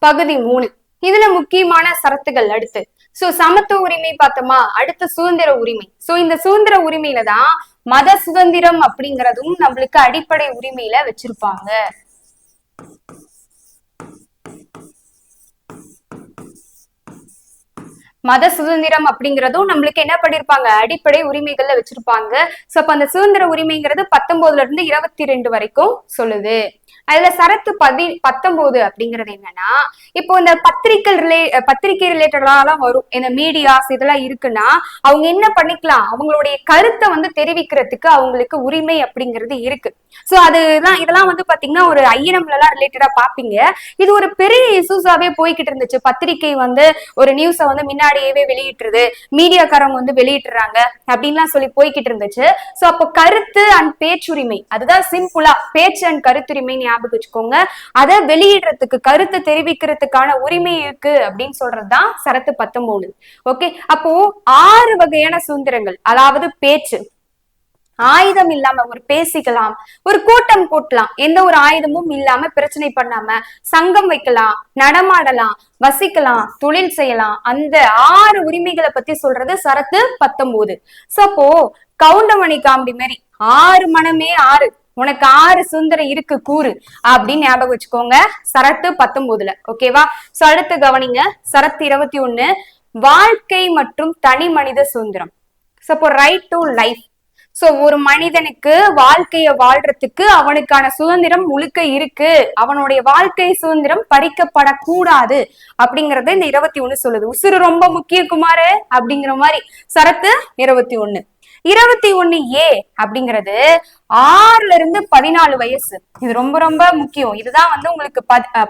A: பகுதி 3 இதுல முக்கியமான சரத்துகள். அடுத்து சோ சமத்துவ உரிமை பார்த்தோமா, அடுத்து சுதந்திர உரிமை. சோ இந்த சுதந்திர உரிமையில தான் மத சுதந்திரம் அப்படிங்கறதும் நம்மளுக்கு அடிப்படை உரிமையில வச்சிருப்பாங்க. மத சுதந்திரம் அப்படிங்கறதும் நம்மளுக்கு என்ன பண்ணிருப்பாங்க, அடிப்படை உரிமைகள்ல வச்சிருப்பாங்க. சோ அப்ப அந்த சுதந்திர உரிமைங்கிறது 19ல இருந்து 22 வரைக்கும் சொல்லுது. அதுல சரத்து 19 அப்படிங்கிறது என்னன்னா, இப்போ இந்த பத்திரிகை ரிலேட்டடாலாம் வரும், இந்த மீடியாஸ் இதெல்லாம் இருக்குன்னா அவங்க என்ன பண்ணிக்கலாம், அவங்களுடைய கருத்தை வந்து தெரிவிக்கிறதுக்கு அவங்களுக்கு உரிமை அப்படிங்கிறது இருக்கு. சோ அதுதான் இதெல்லாம் வந்து பாத்தீங்கன்னா ஒரு ஐஎன்எம்ல எல்லாம் ரிலேட்டடா பாப்பீங்க. இது ஒரு பெரிய இஷ்யூஸாவே போய்கிட்டு இருந்துச்சு. பத்திரிகை வந்து ஒரு நியூஸ வந்து முன்னாடியே வெளியிட்டுருது, மீடியாக்காரங்க வந்து வெளியிட்டுறாங்க அப்படின்லாம் சொல்லி போய்கிட்டு இருந்துச்சு. சோ அப்போ கருத்து அண்ட் பேச்சுரிமை, அதுதான் சிம்பிளா பேச்சு அண்ட் கருத்துரிமை ஞாபகம் வச்சுக்கோங்க. அதை வெளியிடுறதுக்கு, கருத்தை தெரிவிக்கிறதுக்கான உரிமை இருக்கு அப்படின்னு சொல்றதுதான் சரத்து 19. ஓகே, அப்போ 6 வகையான சுதந்திரங்கள், அதாவது பேச்சு, ஆயுதம் இல்லாம ஒரு பேசிக்கலாம், ஒரு கூட்டம் கூட்டலாம், எந்த ஒரு ஆயுதமும் இல்லாம பிரச்சனை பண்ணாம சங்கம் வைக்கலாம், நடமாடலாம், வசிக்கலாம், தொழில் செய்யலாம், அந்த 6 உரிமைகளை பத்தி சொல்றது சரத்து 19. சோ அப்போ கவுண்டமணி காமெடி மாதிரி 6 மனமே 6 உனக்கு 6 சுதந்திரம் இருக்கு கூறு அப்படின்னு ஞாபகம் வச்சுக்கோங்க. சரத்து 19ல. ஓகேவா? சோ அடுத்து கவனிங்க. சரத்து 21 வாழ்க்கை மற்றும் தனி மனித சுதந்திரம். So right to life. So ஒரு மனிதனுக்கு வாழ்க்கைய வாழ்றதுக்கு அவனுக்கான சுதந்திரம் முழுக்க இருக்கு. அவனுடைய வாழ்க்கை சுதந்திரம் பறிக்கப்படக்கூடாது அப்படிங்கறத இந்த 21 சொல்லுது. உசுறு ரொம்ப முக்கிய குமாரு அப்படிங்கிற மாதிரி சரத்து 21. 21A அப்படிங்கிறது 6ல இருந்து 14 வயசு. இது ரொம்ப ரொம்ப முக்கியம். இதுதான் உங்களுக்கு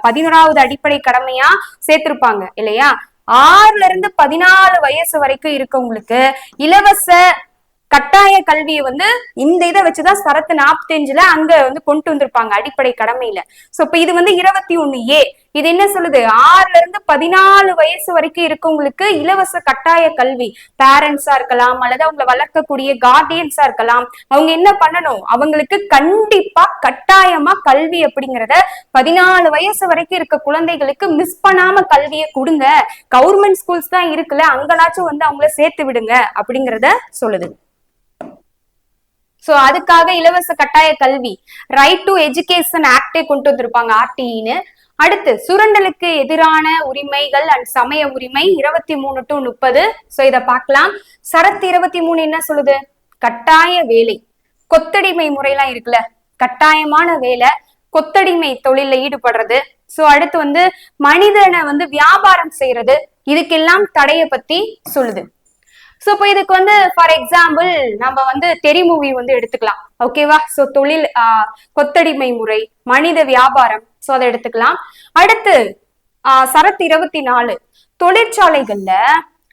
A: 11வது அடிப்படை கடமையா சேர்த்திருப்பாங்க இல்லையா? 6ல இருந்து 14 வயசு வரைக்கும் இருக்கவங்களுக்கு இலவச கட்டாய கல்வியை இந்த இதை வச்சுதான் சரத்து 45ல அங்க கொண்டு வந்திருப்பாங்க அடிப்படை கடமையில. சோ இப்ப இது 21A. இது என்ன சொல்லுது? 6ல இருந்து 14 வயசு வரைக்கும் இருக்கவங்களுக்கு இலவச கட்டாய கல்வி. பேரண்ட்ஸா இருக்கலாம் அல்லது அவங்களை வளர்க்கக்கூடிய கார்டியன்ஸா இருக்கலாம். அவங்க என்ன பண்ணணும்? அவங்களுக்கு கண்டிப்பா கட்டாயமா கல்வி அப்படிங்கிறத 14 வயசு வரைக்கும் இருக்க குழந்தைகளுக்கு மிஸ் பண்ணாம கல்வியை கொடுங்க. கவர்மெண்ட் ஸ்கூல்ஸ் தான் இருக்குல்ல, அங்கனாச்சும் அவங்கள சேர்த்து விடுங்க அப்படிங்கறத சொல்லுது. சோ அதுக்காக இலவச கட்டாய கல்வி ரைட் டு எஜுகேஷன் ஆக்டே கொண்டு வந்திருப்பாங்க, RTEன்னு. அடுத்து சுரண்டலுக்கு எதிரான உரிமைகள் அண்ட் சமய உரிமை 23 to 30. சோ இத பார்க்கலாம். சரத்து 23 என்ன சொல்லுது? கட்டாய வேலை, கொத்தடிமை முறையெல்லாம் இருக்குல்ல, கட்டாயமான வேலை, கொத்தடிமை தொழில ஈடுபடுறது. சோ அடுத்து மனிதனை வியாபாரம் செய்யறது, இதுக்கெல்லாம் தடைய பத்தி சொல்லுது. சோ இப்போ இதுக்கு ஃபார் எக்ஸாம்பிள் நம்ம தெரி மூவி எடுத்துக்கலாம். ஓகேவா? சோ தொழில், கொத்தடிமை முறை, மனித வியாபாரம், சோ அதை எடுத்துக்கலாம். அடுத்து சரத்து 24 தொழிற்சாலைகள்ல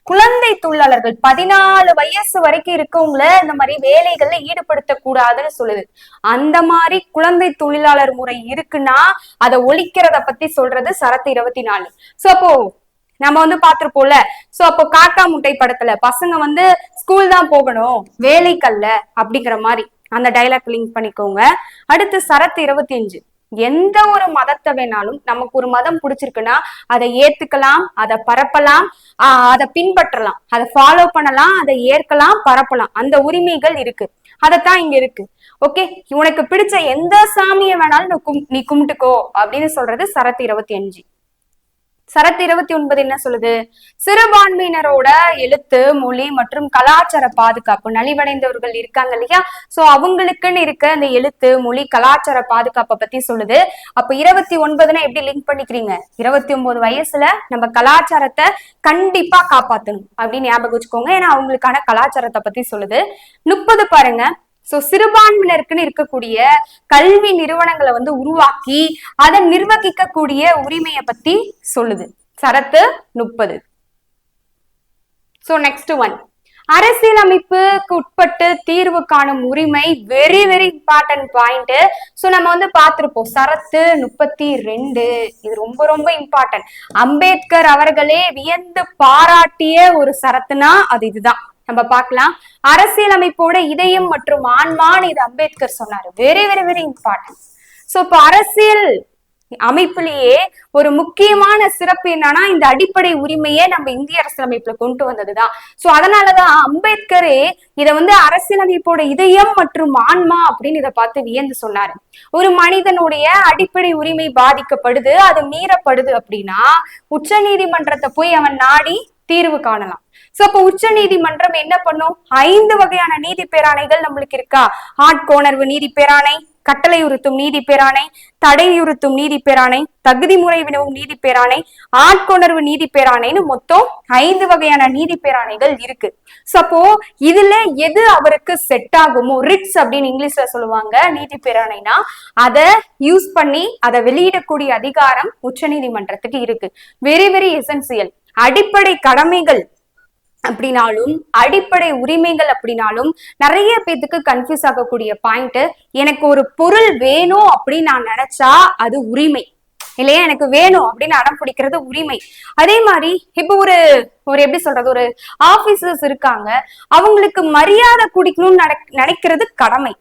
A: குழந்தை தொழிலாளர்கள் 14 வயசு வரைக்கும் இருக்கவங்கள இந்த மாதிரி வேலைகள்ல ஈடுபடுத்த கூடாதுன்னு சொல்லுது. அந்த மாதிரி குழந்தை தொழிலாளர் முறை இருக்குன்னா அதை ஒழிக்கிறத பத்தி சொல்றது சரத்து 24. சோ அப்போ நம்ம பாத்துருப்போம்ல. சோ அப்போ காக்கா முட்டை படத்துல பசங்க ஸ்கூல் தான் போகணும், வேலைக்கல்ல அப்படிங்கிற மாதிரி அந்த டைலாக் லிங்க் பண்ணிக்கோங்க. அடுத்து சரத்து 25 எந்த ஒரு மதத்தை வேணாலும், நமக்கு ஒரு மதம் பிடிச்சிருக்குன்னா அதை ஏத்துக்கலாம், அதை பரப்பலாம், அதை பின்பற்றலாம், அதை ஃபாலோ பண்ணலாம், அதை ஏற்கலாம், பரப்பலாம். அந்த உரிமைகள் இருக்கு. அதத்தான் இங்க இருக்கு. ஓகே, உனக்கு பிடிச்ச எந்த சாமியை வேணாலும் நீ கும்பிட்டுக்கோ அப்படின்னு சொல்றது சரத்து 25. சரத்து 29 என்ன சொல்லுது? சிறுபான்மையினரோட எழுத்து, மொழி மற்றும் கலாச்சார பாதுகாப்பு. நலிவடைந்தவர்கள் இருக்காங்க இல்லையா? சோ அவங்களுக்குன்னு இருக்க அந்த எழுத்து, மொழி, கலாச்சார பாதுகாப்பை பத்தி சொல்லுது. அப்ப 29னா எப்படி லிங்க் பண்ணிக்கிறீங்க? 29 வயசுல நம்ம கலாச்சாரத்தை கண்டிப்பா காப்பாத்தணும் அப்படின்னு ஞாபகம் வச்சுக்கோங்க. ஏன்னா அவங்களுக்கான கலாச்சாரத்தை பத்தி சொல்லுது. 30 பாருங்க. சோ சிறுபான்மையினருக்குன்னு இருக்கக்கூடிய கல்வி நிறுவனங்களை உருவாக்கி அதை நிர்வகிக்கக்கூடிய உரிமையை பத்தி சொல்லுது சரத்து 30. சோ நெக்ஸ்ட் ஒன், அரசியலமைப்புக்கு உட்பட்டு தீர்வு காணும் உரிமை. Very very important point. So நம்ம பார்த்திருப்போம் சரத்து 32. இது ரொம்ப ரொம்ப இம்பார்ட்டன்ட். அம்பேத்கர் அவர்களே வியந்து பாராட்டிய ஒரு சரத்துனா அது இதுதான். நம்ம பார்க்கலாம். அரசியலமைப்போட இதயம் மற்றும் ஆன்மான்னு இது அம்பேத்கர் சொன்னாரு. Very very very important. So இப்போ அரசியல் அமைப்புலயே ஒரு முக்கியமான சிறப்பு என்னன்னா இந்த அடிப்படை உரிமையை நம்ம இந்திய அரசியலமைப்புல கொண்டு வந்ததுதான். சோ அதனாலதான் அம்பேத்கரே இதை அரசியலமைப்போட இதயம் மற்றும் ஆன்மா அப்படின்னு இதை பார்த்து வியந்து சொன்னாரு. ஒரு மனிதனுடைய அடிப்படை உரிமை பாதிக்கப்படுது, அது மீறப்படுது அப்படின்னா உச்ச நீதிமன்றத்தை போய் அவன் நாடி தீர்வு காணலாம். சோ அப்ப உச்ச நீதிமன்றம் என்ன பண்ணும்? 5 வகையான நீதி பேராணைகள் நம்மளுக்கு இருக்கா? ஆட்கோணர்வு நீதி பேராணை, கட்டளையுறுத்தும் நீதி பேராணை, தடையுறுத்தும் நீதி பேராணை, தகுதி முறை வினவும் நீதி பேராணை, ஆட்கொணர்வு நீதி பேராணைன்னு மொத்தம் 5 வகையான நீதி பேராணைகள் இருக்கு. சப்போ இதுல எது அவருக்கு செட் ஆகுமோ, ரிட்ஸ் அப்படின்னு இங்கிலீஷ்ல சொல்லுவாங்க நீதி பேராணைனா, அதை யூஸ் பண்ணி அதை வெளியிடக்கூடிய அதிகாரம் உச்ச நீதிமன்றத்துக்கு இருக்கு. Very very essential. அடிப்படை கடமைகள் அப்படின்னாலும் அடிப்படை உரிமைகள் அப்படின்னாலும் நிறைய பேத்துக்கு கன்ஃபியூஸ் ஆகக்கூடிய பாயிண்ட், எனக்கு ஒரு பொருள் வேணும் அப்படின்னு நான் நினைச்சா அது உரிமை இல்லையா? எனக்கு வேணும் அப்படின்னு அடம் பிடிக்கிறது உரிமை. அதே மாதிரி இப்ப ஒரு எப்படி சொல்றது, ஒரு ஆபீசர்ஸ் இருக்காங்க, அவங்களுக்கு மரியாதை குடிக்கணும்னு நினைக்கிறது கடமை.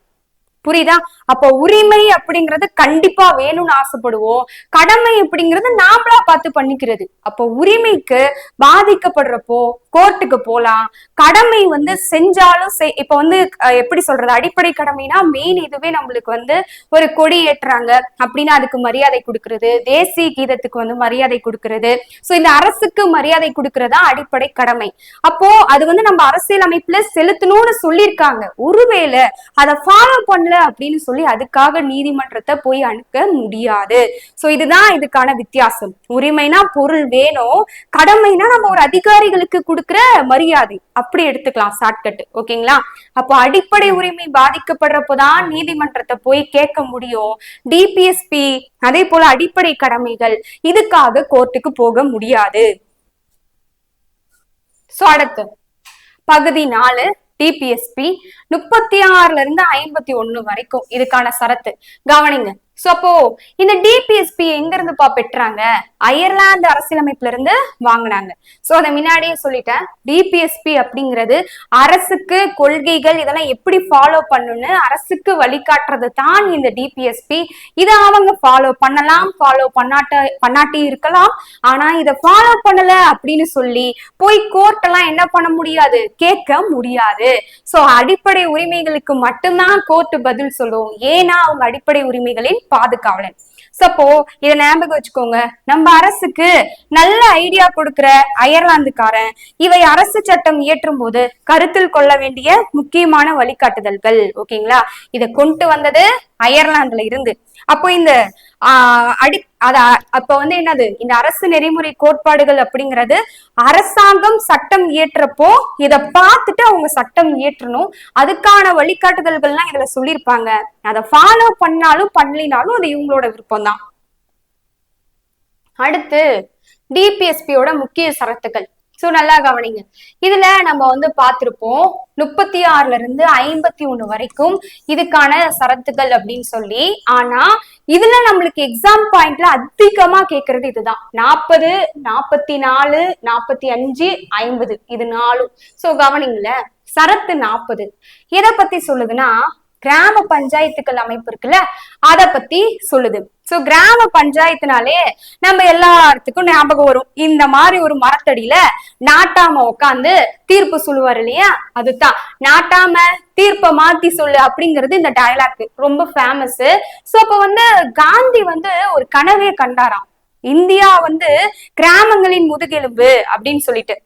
A: புரியுதா? அப்போ உரிமை அப்படிங்கறது கண்டிப்பா வேணும்னு ஆசைப்படுவோம், கடமை அப்படிங்கறது நாமளா பார்த்து பண்ணிக்கிறது. அப்போ உரிமைக்கு பாதிக்கப்படுறப்போ கோர்ட்டுக்கு போலாம், கடமை வந்து செஞ்சாலும் இப்ப வந்து எப்படி சொல்றது, அடிப்படை கடமைனா மெயின் இதுவே நம்மளுக்கு வந்து ஒரு கொடி ஏற்றுறாங்க அப்படின்னா அதுக்கு மரியாதை கொடுக்கறது, தேசிய கீதத்துக்கு வந்து மரியாதை கொடுக்கறது, சோ இந்த அரசுக்கு மரியாதை கொடுக்கறதா அடிப்படை கடமை. அப்போ அது வந்து நம்ம அரசியல் அமைப்புல செலுத்தணும்னு சொல்லியிருக்காங்க, ஒருவேளை அதை ஃபாலோ பண்ண அப்படின்னு சொல்லி அதுக்காக நீதிமன்றத்தை போய் அணுக முடியாது. சோ இதுதான் இதுக்கான வித்தியாசம். உரிமைனா பொருள் வேணும், கடமைனா நம்ம ஒரு அதிகாரிகளுக்கு கொடுக்கிற மரியாதை, அப்படி எடுத்துக்கலாம் ஷார்ட்கட். ஓகேங்களா? அப்போ அடிப்படை உரிமை பாதிக்கப்படுறப்போதான் நீதிமன்றத்தை போய் கேட்க முடியும். டிபிஎஸ்பி அதே போல அடிப்படை கடமைகள் இதுக்காக கோர்ட்டுக்கு போக முடியாது. சோ அடுத்து பகுதி 4 டிபிஎஸ்பி 36 இருந்து 51 வரைக்கும் இதுக்கான சரத்து கவனிங்க. சோ அப்போ இந்த டிபிஎஸ்பி எங்க இருந்துப்பா பெற்றாங்க? அயர்லாந்து அரசியலமைப்புல இருந்து வாங்கினாங்க. சோ அதை முன்னாடியே சொல்லிட்டேன், டிபிஎஸ்பி அப்படிங்கிறது அரசுக்கு கொள்கைகள் இதெல்லாம் எப்படி ஃபாலோ பண்ணணும்னு அரசுக்கு வழிகாட்டுறது தான் இந்த டிபிஎஸ்பி. இதை அவங்க ஃபாலோ பண்ணலாம், ஃபாலோ பண்ணாட்டி இருக்கலாம். ஆனா இதை ஃபாலோ பண்ணல அப்படின்னு சொல்லி போய் கோர்ட் எல்லாம் என்ன பண்ண முடியாது, கேட்க முடியாது. சோ அடிப்படை உரிமைகளுக்கு மட்டும்தான் கோர்ட் பதில் சொல்லும், ஏன்னா அவங்க அடிப்படை உரிமைகளின் பாதுகாவலன். சப்போ இத ஞாபகம் வச்சுக்கோங்க, நம்ம அரசுக்கு நல்ல ஐடியா கொடுக்கிற அயர்லாந்துக்காரன் இவை அரசு சட்டம் இயற்றும் போது கருத்தில் கொள்ள வேண்டிய முக்கியமான வழிகாட்டுதல்கள். ஓகேங்களா? இதை கொண்டு வந்தது அயர்லாந்துல இருந்து. அப்போ இந்த அப்ப வந்து என்னது, இந்த அரசு நெறிமுறை கோட்பாடுகள் அப்படிங்கிறது அரசாங்கம் சட்டம் இயற்றப்போ இத பார்த்துட்டு அவங்க சட்டம் இயற்றணும், அதுக்கான வழிகாட்டுதல்கள்லாம் இதுல சொல்லியிருப்பாங்க. அதை ஃபாலோ பண்ணாலும் பண்ணலினாலும் அது இவங்களோட விருப்பம் தான். அடுத்து டிபிஎஸ்பியோட முக்கிய சரத்துகள். சோ நல்லா கவனிங்க. இதுல நம்ம வந்து பார்த்திருப்போம் 36 இருந்து 51 வரைக்கும் இதுக்கான சரத்துகள் அப்படின்னு சொல்லி. ஆனா இதுல நம்மளுக்கு எக்ஸாம் பாயிண்ட்ல அதிகமா கேட்கறது இதுதான், 40, 44, 45, 50 இது 4. சோ கவனிங்கள, சரத்து 40 எதை பத்தி சொல்லுதுன்னா கிராம பஞ்சாயத்துக்கள் அமைப்பு இருக்குல்ல அத பத்தி சொல்லுது. சோ கிராம பஞ்சாயத்துனாலே நம்ம எல்லாத்துக்கும் ஞாபகம் வரும், இந்த மாதிரி ஒரு மரத்தடியில நாட்டாம உட்காந்து தீர்ப்பு சொல்லுவார் இல்லையா, அதுதான் நாட்டாம தீர்ப்பை மாத்தி சொல்லு அப்படிங்கிறது இந்த டயலாக் ரொம்ப ஃபேமஸ். சோ அப்ப வந்து காந்தி வந்து ஒரு கனவே கண்டாராம், இந்தியா வந்து கிராமங்களின் முதுகெலும்பு அப்படின்னு சொல்லிட்டு.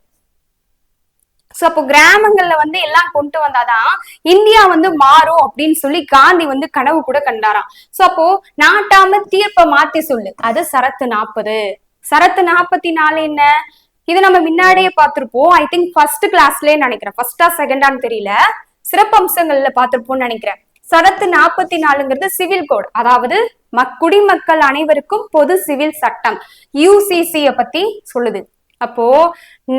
A: சோ அப்போ கிராமங்கள்ல வந்து எல்லாம் கொண்டு வந்தாதான் இந்தியா வந்து மாறும் அப்படின்னு சொல்லி காந்தி வந்து கனவு கூட கண்டாராம். சோ அப்போ நாட்டாம தீர்ப்பை மாத்தி சொல்லு, அது சரத்து 40. சரத்து 44 என்ன, இது நம்ம முன்னாடியே பார்த்திருப்போம். ஐ திங்க் ஃபர்ஸ்ட் கிளாஸ்லயே நினைக்கிறேன், ஃபர்ஸ்டா செகண்டான்னு தெரியல, சிறப்பம்சங்கள்ல பார்த்திருப்போம்னு நினைக்கிறேன். சரத்து 44ங்கிறது சிவில் கோட், அதாவது குடிமக்கள் அனைவருக்கும் பொது சிவில் சட்டம், யூசிசிய பத்தி சொல்லுது. அப்போ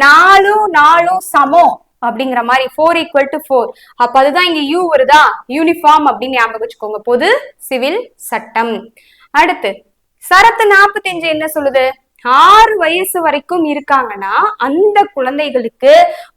A: 4 சமம் அப்படிங்கிற மாதிரி 4 = 4. அப்ப அதுதான் இங்க யூ வருதா, யூனிஃபார்ம் அப்படின்னு ஞாபகம் வச்சுக்கோங்க, பொது சிவில் சட்டம். அடுத்து சரத்து 45 என்ன சொல்லுது, 6 வயசு வரைக்கும் இருக்காங்கன்னா அந்த குழந்தைகளுக்கு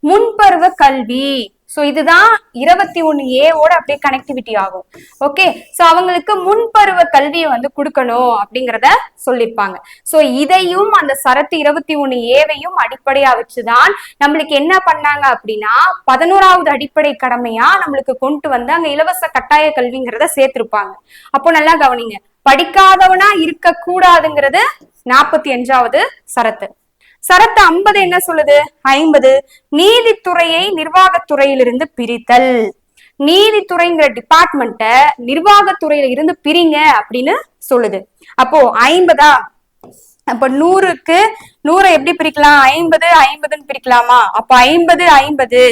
A: முன்பருவ கல்வி. சோ இதுதான் 21A அப்படியே கனெக்டிவிட்டி ஆகும். ஓகே, சோ அவங்களுக்கு முன்பருவ கல்வியை வந்து கொடுக்கணும் அப்படிங்கிறத சொல்லியிருப்பாங்க. சோ இதையும் அந்த சரத்து 21A அடிப்படையா வச்சுதான் நம்மளுக்கு என்ன பண்ணாங்க அப்படின்னா 11வது அடிப்படை கடமையா நம்மளுக்கு கொண்டு வந்து அங்க இலவச கட்டாய கல்விங்கிறத சேர்த்திருப்பாங்க. அப்போ நல்லா கவனிங்க, படிக்காதவனா இருக்க கூடாதுங்கிறது 45வது சரத்து. சரத்து 50 என்ன சொல்லுது, 50 நீதித்துறையை நிர்வாகத்துறையிலிருந்து பிரித்தல். நீதித்துறைங்கிற டிபார்ட்மெண்ட்ட நிர்வாகத்துறையில இருந்து பிரிங்க அப்படின்னு சொல்லுது. அப்போ 50, அப்ப 100க்கு 100 எப்படி பிரிக்கலாம், 50 50ன்னு பிரிக்கலாமா? அப்ப 50 50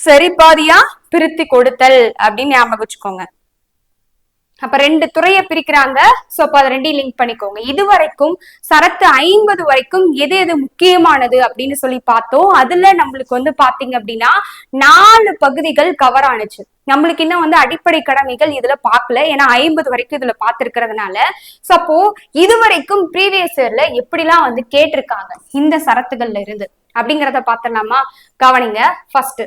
A: சரி பாதியா பிரித்து கொடுத்தல் அப்படின்னு ஞாபகம் வச்சுக்கோங்க. அப்ப 2 துறையை பிரிக்கிறாங்க. சோ அப்ப அதை 2 லிங்க் பண்ணிக்கோங்க. இதுவரைக்கும் சரத்து 50 வரைக்கும் எது எது முக்கியமானது அப்படின்னு சொல்லி பார்த்தோம். அதுல நம்மளுக்கு வந்து பாத்தீங்க அப்படின்னா 4 பகுதிகள் கவர் ஆனிச்சு. நம்மளுக்கு இன்னும் வந்து அடிப்படை கடமைகள் இதுல பாக்கல, ஏன்னா 50 வரைக்கும் இதுல பாத்துருக்கிறதுனால. சோ அப்போ இது வரைக்கும் ப்ரீவியஸ் இயர்ல எப்படிலாம் வந்து கேட்டிருக்காங்க இந்த சரத்துகள்ல இருந்து அப்படிங்கிறத பாத்திரலாமா? கவனிங்க. ஃபர்ஸ்ட்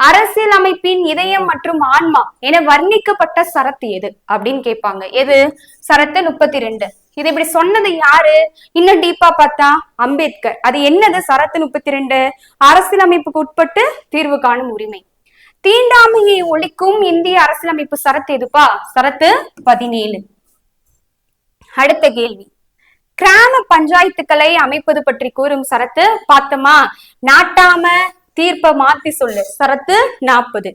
A: அரசியல் அமைப்பின் இதயம் மற்றும் ஆன்மா என வர்ணிக்கப்பட்ட சரத்து எது அப்படின்னு கேட்பாங்க. எது? சரத்து 32. இது இப்படி சொன்னது யாரு? இன்னும் டீப்பா பார்த்தா அம்பேத்கர். அது என்னது? சரத்து 32 அரசியலமைப்புக்கு உட்பட்டு தீர்வு காணும் உரிமை. தீண்டாமையை ஒழிக்கும் இந்திய அரசியலமைப்பு சரத்து எதுப்பா? சரத்து 17. அடுத்த கேள்வி, கிராம பஞ்சாயத்துக்களை அமைப்பது பற்றி கூறும் சரத்து பார்த்தோமா? நாட்டாம தீர்ப்ப மாத்தி சொல்லு. சரத்து 40.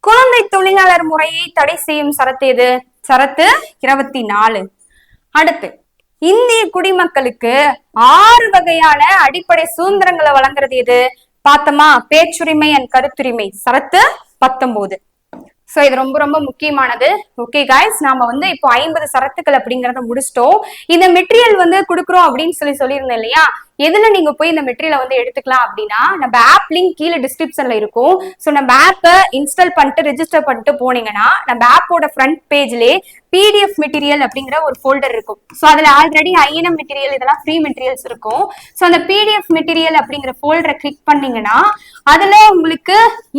A: குழந்தை தொழிலாளர் முறையை தடை செய்யும் சரத்து எது? சரத்து 24. அடுத்து, இந்திய குடிமக்களுக்கு 6 வகையான அடிப்படை சுதந்திரங்களை வழங்குறது எது? பார்த்தோமா? பேச்சுரிமை அண்ட் கருத்துரிமை. சரத்து 19. சோ இது ரொம்ப ரொம்ப முக்கியமானது. ஓகே காய்ஸ், நாம இப்போ 50 சரத்துக்கள் அப்படிங்கறத முடிச்சிட்டோம். இந்த மெட்டீரியல் கொடுக்குறோம் அப்படின்னு சொல்லியிருந்தேன் இல்லையா? எதுல நீங்க போய் இந்த மெட்டீரியலை எடுத்துக்கலாம் அப்படின்னா, நம்ம ஆப் லிங்க் கீழே டிஸ்கிரிப்ஷன்ல இருக்கும். ஸோ நம்ம ஆப்பை இன்ஸ்டால் பண்ணிட்டு ரெஜிஸ்டர் பண்ணிட்டு போனீங்கன்னா நம்ம ஆப்போட ஃப்ரண்ட் பேஜ்லேயே பிடிஎஃப் மெட்டீரியல் அப்படிங்கிற ஒரு ஃபோல்டர் இருக்கும். ஸோ அதுல ஆல்ரெடி ஐஎன்எம் மெட்டீரியல் இதெல்லாம் ஃப்ரீ மெட்டீரியல்ஸ் இருக்கும். ஸோ அந்த பிடிஎஃப் மெட்டீரியல் அப்படிங்கிற ஃபோல்டரை கிளிக் பண்ணீங்கன்னா அதுல உங்களுக்கு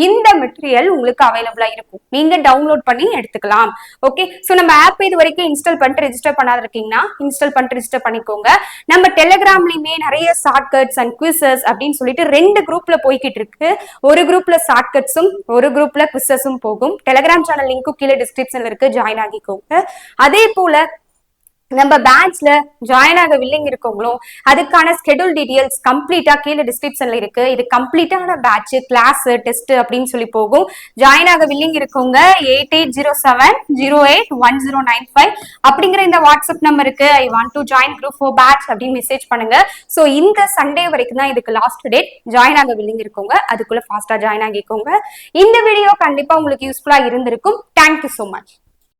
A: இந்த மெட்டீரியல் உங்களுக்கு அவைலபிளா இருக்கும். நீங்க டவுன்லோட் பண்ணி எடுத்துக்கலாம். ஓகே, ஸோ நம்ம ஆப் இது வரைக்கும் இன்ஸ்டால் பண்ணிட்டு ரெஜிஸ்டர் பண்ணாத இருக்கீங்கன்னா இன்ஸ்டால் பண்ணிட்டு ரெஜிஸ்டர் பண்ணிக்கோங்க. நம்ம டெலிகிராம்லயுமே நிறைய ஷார்ட்கட்ஸ் அண்ட் குவிசஸ் அப்படின்னு சொல்லிட்டு 2 குரூப்ல போய்கிட்டு இருக்கு. ஒரு குரூப்ல ஷார்ட்கட்ஸும் ஒரு குரூப்ல குவிசஸும் போகும். டெலிகிராம் சேனல் லிங்க்கும் கீழே டிஸ்கிரிப்ஷன்ல இருக்கு, ஜாயின் ஆகிக்கோங்க. அதே போல நம்ம பேட்ச்ல ஜாயின் ஆக வில்லிங் இருக்கவங்களும் அதுக்கான ஸ்கெடியூல் டீடைல்ஸ் கம்ப்ளீட்டா கீழே டிஸ்கிரிப்ஷன்ல இருக்கு. இது கம்ப்ளீட்டான பேட்ச், கிளாஸ், டெஸ்ட் அப்படின்னு சொல்லி போகும். ஜாயின் ஆக வில்லிங் இருக்கவங்க 8807081095 அப்படிங்கிற இந்த வாட்ஸ்அப் நம்பருக்கு I want to join group 4 batch அப்படின்னு மெசேஜ் பண்ணுங்க. ஸோ இந்த சண்டே வரைக்கும் தான் இதுக்கு லாஸ்ட் டேட். ஜாயின் ஆக வில்லிங் இருக்கவங்க அதுக்குள்ள ஃபாஸ்டா ஜாயின் ஆகிக்கோங்க. இந்த வீடியோ கண்டிப்பா உங்களுக்கு யூஸ்ஃபுல்லா இருந்திருக்கும். Thank you so much.